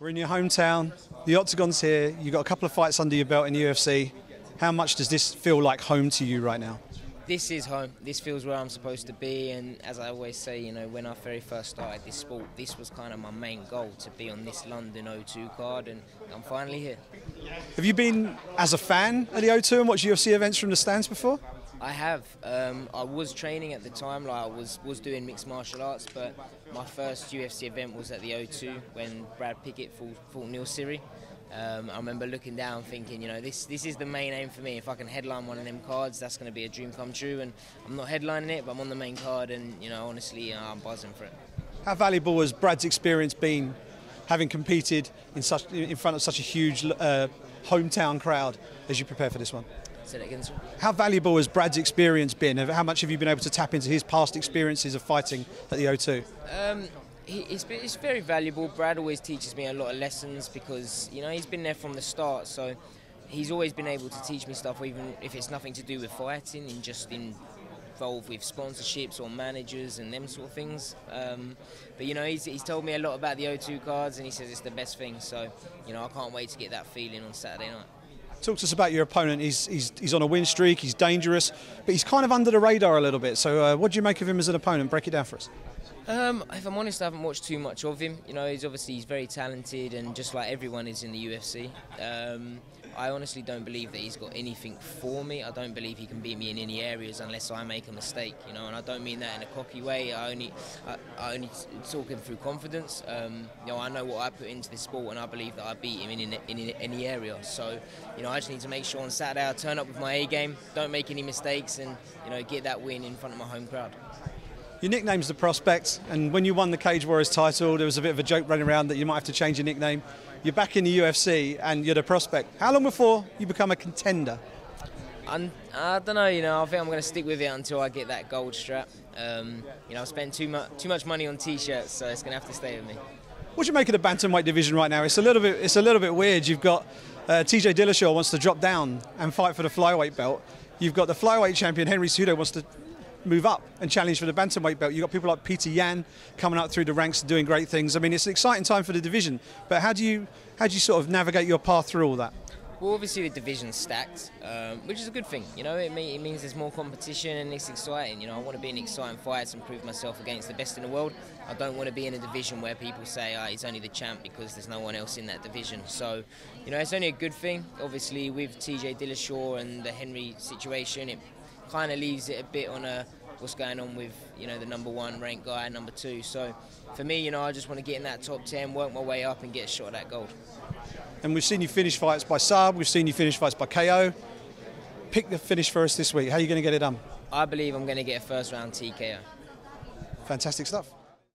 We're in your hometown, the Octagon's here, you've got a couple of fights under your belt in the UFC. How much does this feel like home to you right now? This is home. This feels where I'm supposed to be, and as I always say, you know, when I very first started this sport, this was kind of my main goal, to be on this London O2 card, and I'm finally here. Have you been as a fan at the O2 and watched UFC events from the stands before? I have. I was training at the time, like I was doing mixed martial arts, but my first UFC event was at the O2 when Brad Pickett fought Neil Siri. I remember looking down thinking, you know, this is the main aim for me. If I can headline one of them cards, that's going to be a dream come true. And I'm not headlining it, but I'm on the main card, and, you know, honestly, I'm buzzing for it. How valuable has Brad's experience been, having competed in front of such a huge hometown crowd as you prepare for this one? Say that again, sir. How valuable has Brad's experience been? How much have you been able to tap into his past experiences of fighting at the O2? It's very valuable. Brad always teaches me a lot of lessons because, you know, he's been there from the start, so he's always been able to teach me stuff, even if it's nothing to do with fighting and just involved with sponsorships or managers and them sort of things. But, you know, he's told me a lot about the O2 cards, and he says it's the best thing, so, you know, I can't wait to get that feeling on Saturday night. Talk to us about your opponent. He's on a win streak, he's dangerous, but he's kind of under the radar a little bit. So what do you make of him as an opponent? Break it down for us. If I'm honest, I haven't watched too much of him. You know, he's very talented, and just like everyone is in the UFC. I honestly don't believe that he's got anything for me. I don't believe he can beat me in any areas unless I make a mistake, you know, and I don't mean that in a cocky way. I only talk him through confidence. You know, I know what I put into this sport, and I believe that I beat him in any area. So, you know, I just need to make sure on Saturday I turn up with my A game, don't make any mistakes, and, you know, get that win in front of my home crowd. Your nickname's The Prospect, and when you won the Cage Warriors title, there was a bit of a joke running around that you might have to change your nickname. You're back in the UFC, and you're The Prospect. How long before you become a contender? I don't know, you know, I think I'm going to stick with it until I get that gold strap. You know, I've spent too much money on T-shirts, so it's going to have to stay with me. What do you make of the bantamweight division right now? It's a little bit weird. You've got TJ Dillashaw wants to drop down and fight for the flyweight belt. You've got the flyweight champion Henry Cejudo wants to move up and challenge for the bantamweight belt. You've got people like Peter Yan coming up through the ranks and doing great things. I mean, it's an exciting time for the division, but how do you sort of navigate your path through all that? Well, obviously the division's stacked, which is a good thing. You know, it means there's more competition and it's exciting. You know, I want to be in exciting fights and prove myself against the best in the world. I don't want to be in a division where people say, he's only the champ because there's no one else in that division. So, you know, it's only a good thing. Obviously, with TJ Dillashaw and the Henry situation, it kind of leaves it a bit on what's going on with, you know, the #1 ranked guy, #2. So for me, you know, I just want to get in that top 10, work my way up and get a shot at that gold. And we've seen you finish fights by sub, we've seen you finish fights by KO. Pick the finish for us this week. How are you going to get it done? I believe I'm going to get a first round TKO. Fantastic stuff.